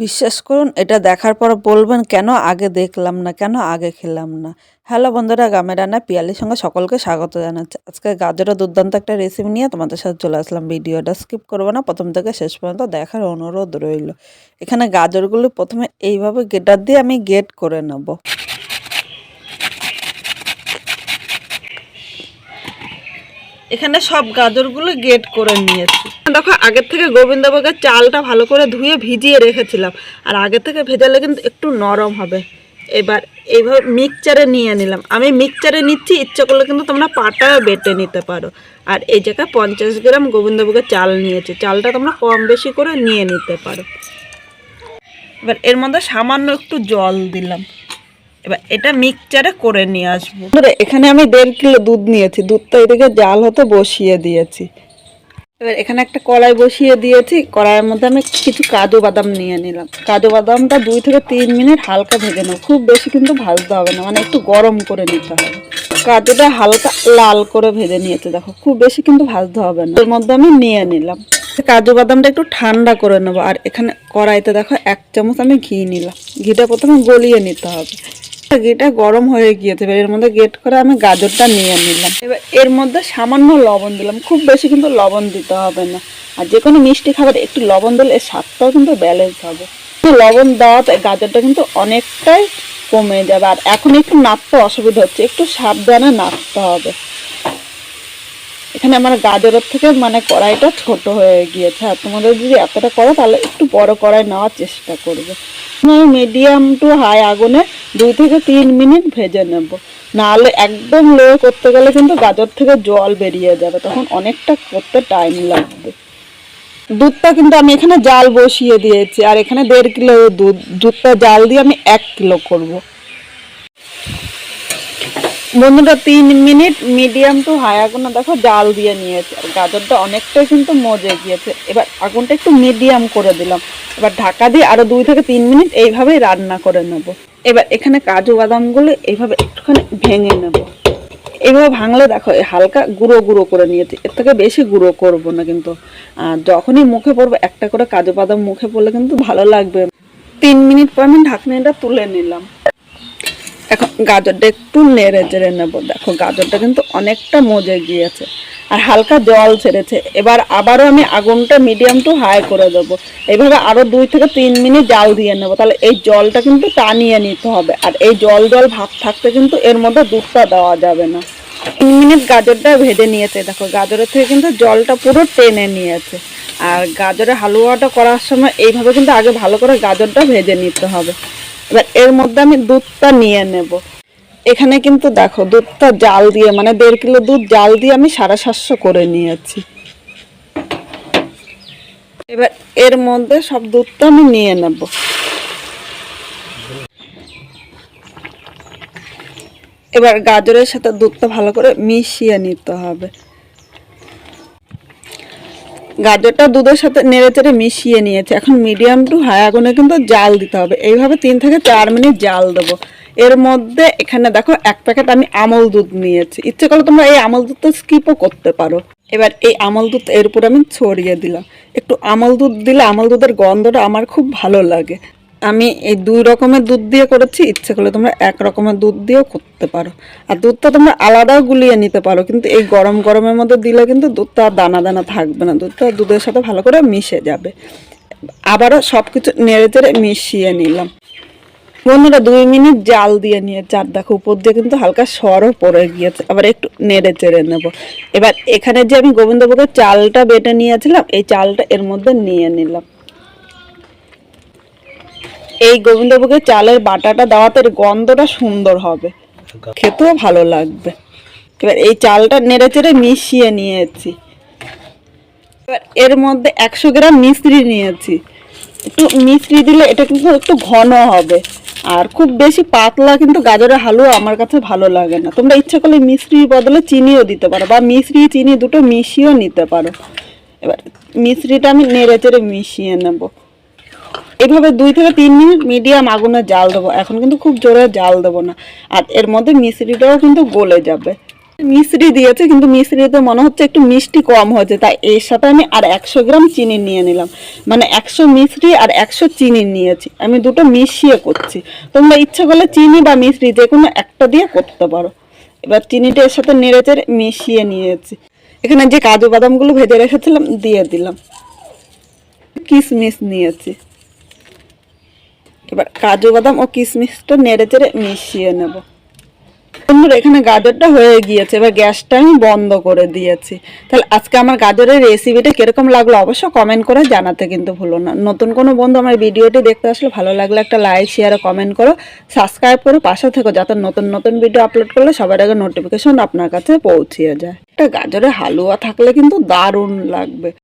বিশ্বাস করুন এটা দেখার পর বলবেন কেন আগে দেখলাম না, কেন আগে খেলাম না। হ্যালো বন্ধুরা, গ্রামের রান্না পিয়ালির সঙ্গে সকলকে স্বাগত জানাচ্ছি। আজকে গাজরের দুর্দান্ত একটা রেসিপি নিয়ে তোমাদের সাথে চলে আসলাম। ভিডিওটা স্কিপ করবো না, প্রথম থেকে শেষ পর্যন্ত দেখার অনুরোধ রইল। এখানে গাজরগুলো প্রথমে এইভাবে গেটার দিয়ে আমি গেট করে নেব। এখানে সব গাজরগুলো গেট করে নিয়েছি। দেখো আগের থেকে গোবিন্দভোগের চালটা ভালো করে ধুয়ে ভিজিয়ে রেখেছিলাম, আর আগের থেকে ভেজালে কিন্তু একটু নরম হবে। এবার এইভাবে মিক্সচারে নিয়ে নিলাম। আমি মিক্সচারে নিচ্ছি, ইচ্ছে করলে কিন্তু তোমরা পাটায় বেটে নিতে পারো। আর এই জায়গায় 50 গ্রাম গোবিন্দভোগের চাল নিয়েছি। চালটা তোমরা কম বেশি করে নিয়ে নিতে পারো। এবার এর মধ্যে সামান্য একটু জল দিলাম। এবার এটা মিক্সচারে করে নিয়ে আসবো। এখানে আমি 1.5 কিলো দুধ নিয়েছি। দুধটা এদিকে জাল হতে বসিয়ে দিয়েছি। এবার এখানে একটা কড়াই বসিয়ে দিয়েছি। কড়াইয়ের মধ্যে আমি কিছু কাজু বাদাম নিয়ে নিলাম। কাজু বাদামটা 2 থেকে 3 মিনিট হালকা ভেজে নেব। খুব বেশি কিন্তু ভাজতে হবে না, মানে একটু গরম করে নিতে হবে। কাজুটা হালকা লাল করে ভেজে নিয়েছে, দেখো খুব বেশি কিন্তু ভাজতে হবে না। এর মধ্যে আমি নিয়ে নিলাম। কাজু বাদামটা একটু ঠান্ডা করে নেবো। আর এখানে কড়াইতে দেখো 1 চামচ আমি ঘি নিলাম। ঘিটা প্রথমে গলিয়ে নিতে হবে। ঘিটা গরম হয়ে গিয়েছে, এবার এর মধ্যে গেট করে আমি গাজরটা নিয়ে নিলাম। এবার এর মধ্যে সামান্য লবণ দিলাম। খুব বেশি কিন্তু লবণ দিতে হবে না। আর যে কোনো মিষ্টি খাবার একটু লবণ দিলে এর স্বাদটাও কিন্তু ব্যালেন্স হবে। লবণ দেওয়াতে গাজরটা কিন্তু অনেকটাই কমে যাবে। আর এখন একটু নাড়তে অসুবিধা হচ্ছে, একটু সাবধানে নাড়তে হবে। এখানে আমার গাজরের থেকে মানে কড়াইটা ছোট হয়ে গিয়েছে। আর তোমাদের যদি এতটা করো তাহলে একটু বড় কড়াই নেওয়ার চেষ্টা করবে। আমি মিডিয়াম টু হাই আগুনে 2 থেকে 3 মিনিট ভেজে নেব। নাহলে একদম লো করতে গেলে কিন্তু গাজর থেকে জল বেরিয়ে যাবে, তখন অনেকটা করতে টাইম লাগবে। দুধটা কিন্তু আমি এখানে জাল বসিয়ে দিয়েছি। আর এখানে 1.5 কিলো দুধটা জাল দিয়ে আমি 1 কিলো করব। বন্ধুরা 3 মিনিট মিডিয়াম টু হাই আগুনে দেখো জাল দিয়ে নিয়েছে। আর গাজরটা অনেকটাই কিন্তু মজে গিয়েছে। এবার আগুনটা একটু মিডিয়াম করে দিলাম। এবার ঢাকা দিয়ে আরো 2 থেকে 3 মিনিট এইভাবেই রান্না করে নেব। এবার এখানে কাজু বাদামগুলো এইভাবে একটুখানি ভেঙে নেব। এইভাবে ভাঙলে দেখো হালকা গুঁড়ো গুঁড়ো করে নিয়েছি। এর থেকে বেশি গুঁড়ো করব না কিন্তু। যখনই মুখে পড়বে একটা করে কাজু বাদাম মুখে পড়লে কিন্তু ভালো লাগবে। 3 মিনিট পর আমি ঢাকনিটা তুলে নিলাম। এখন গাজরটা একটু নেড়ে চেড়ে নেবো। দেখো গাজরটা কিন্তু অনেকটা মজে গিয়েছে আর হালকা জল ছেড়েছে। এবার আবারও আমি আগুনটা মিডিয়াম টু হাই করে দেবো। এইভাবে আরও 2 থেকে 3 মিনিট জাল দিয়ে নেবো। তাহলে এই জলটা কিন্তু টানিয়ে নিতে হবে। আর এই জল জল ভাব থাকতে কিন্তু এর মধ্যে দুধটা দেওয়া যাবে না। 3 মিনিট গাজরটা ভেজে নিয়েছে। দেখো গাজরের থেকে কিন্তু জলটা পুরো টেনে নিয়েছে। আর গাজরের হালুয়াটা করার সময় এইভাবে কিন্তু আগে ভালো করে গাজরটা ভেজে নিতে হবে। এবার এর মধ্যে আমি দুধটা নিয়ে নেব। এখানে কিন্তু দেখো দুধটা জাল দিয়ে মানে 1.5 কিলো দুধ জাল দিয়ে আমি 750 করে নিয়েছি। এবার এর মধ্যে সব দুধটা আমি নিয়ে নেব। এবার গাজরের সাথে দুধটা ভালো করে মিশিয়ে নিতে হবে। গাজরটা দুধের সাথে নেড়ে চেড়ে মিশিয়ে নিয়েছে। এখন মিডিয়াম টু হাই আগুনে কিন্তু জাল দিতে হবে। এইভাবে 3 থেকে 4 মিনিট জাল দেবো। এর মধ্যে এখানে দেখো 1 প্যাকেট আমি আমল দুধ নিয়েছি। ইচ্ছে করলে তোমরা এই আমল দুধটা স্কিপও করতে পারো। এবার এই আমল দুধ এর উপর আমি ছড়িয়ে দিলাম। একটু আমল দুধ দিলে আমল দুধের গন্ধটা আমার খুব ভালো লাগে। আমি এই 2 রকমের দুধ দিয়ে করেছি। ইচ্ছে করলে তোমরা 1 রকমের দুধ দিয়েও করতে পারো। আর দুধটা তোমরা আলাদাও গুলিয়ে নিতে পারো, কিন্তু এই গরম গরমের মধ্যে দিলে কিন্তু দুধটা দানা দানা থাকবে না। দুধটা দুধের সাথে ভালো করে মিশে যাবে। আবারও সব কিছু নেড়ে চেড়ে মিশিয়ে নিলাম। বন্ধুরা 2 মিনিট জাল দিয়ে নিয়েছে। আর দেখো উপর দিয়ে কিন্তু হালকা সরও পড়ে গিয়েছে। আবার একটু নেড়ে চেড়ে নেব। এবার এখানে যে আমি গোবিন্দভোগের চালটা বেটে নিয়েছিলাম, এই চালটা এর মধ্যে নিয়ে নিলাম। এই গোবিন্দভোগের চালের বাটাটা দেওয়াতে গন্ধটা সুন্দর হবে, খেতেও ভালো লাগবে। এবার এই চালটা নেড়ে চেড়ে মিশিয়ে নিয়েছি। এবার এর মধ্যে 100 গ্রাম মিশ্রি নিয়েছি। একটু মিশ্রি দিলে এটা কিন্তু একটু ঘন হবে। আর খুব বেশি পাতলা কিন্তু গাজরের হালুয়া আমার কাছে ভালো লাগে না। তোমরা ইচ্ছা করলে মিশ্রির বদলে চিনিও দিতে পারো, বা মিশ্রি চিনি দুটো মিশিয়েও নিতে পারো। এবার মিশ্রিটা আমি নেড়ে চেড়ে মিশিয়ে নেব। এভাবে 2 থেকে 3 মিনিট মিডিয়াম আগুনে জাল দেবো। এখন কিন্তু খুব জোরে জাল দেবো না। আর এর মধ্যে মিশ্রিটাও কিন্তু গলে যাবে। মিশ্রি দিয়েছে, কিন্তু মিশ্রিতে মনে হচ্ছে একটু মিষ্টি কম হয়েছে, তাই এর সাথে আমি আর 100 গ্রাম চিনি নিয়ে নিলাম। মানে 100 মিশ্রি আর 100 চিনি নিয়েছি, আমি দুটো মিশিয়ে করছি। তোমরা ইচ্ছা করলে চিনি বা মিশ্রি যে কোনো একটা দিয়ে করতে পারো। এবার চিনিটা এর সাথে নেড়েচেড়ে মিশিয়ে নিয়েছি। এখানে যে কাজু বাদামগুলো ভেজে রেখেছিলাম দিয়ে দিলাম, কিশমিশ নিয়েছি। এবার কাজু বাদাম ও কিশমিশটা নেড়েচেড়ে মিশিয়ে নেব। বন্ধুরা এখানে গাজরটা হয়ে গিয়েছে, এবার গ্যাসটা আমি বন্ধ করে দিয়েছি। তাহলে আজকে আমার গাজরের রেসিপিটা কিরকম লাগলো অবশ্য কমেন্ট করে জানাতে কিন্তু ভুলো না। নতুন কোনো বন্ধু আমার ভিডিওটি দেখতে আসলে ভালো লাগলে একটা লাইক শেয়ার ও কমেন্ট করো, সাবস্ক্রাইব করে পাশে থেকো, যাতে নতুন নতুন ভিডিও আপলোড করলে সবার আগে নোটিফিকেশন আপনার কাছে পৌঁছিয়ে যায়। একটা গাজরের হালুয়া থাকলে কিন্তু দারুণ লাগবে।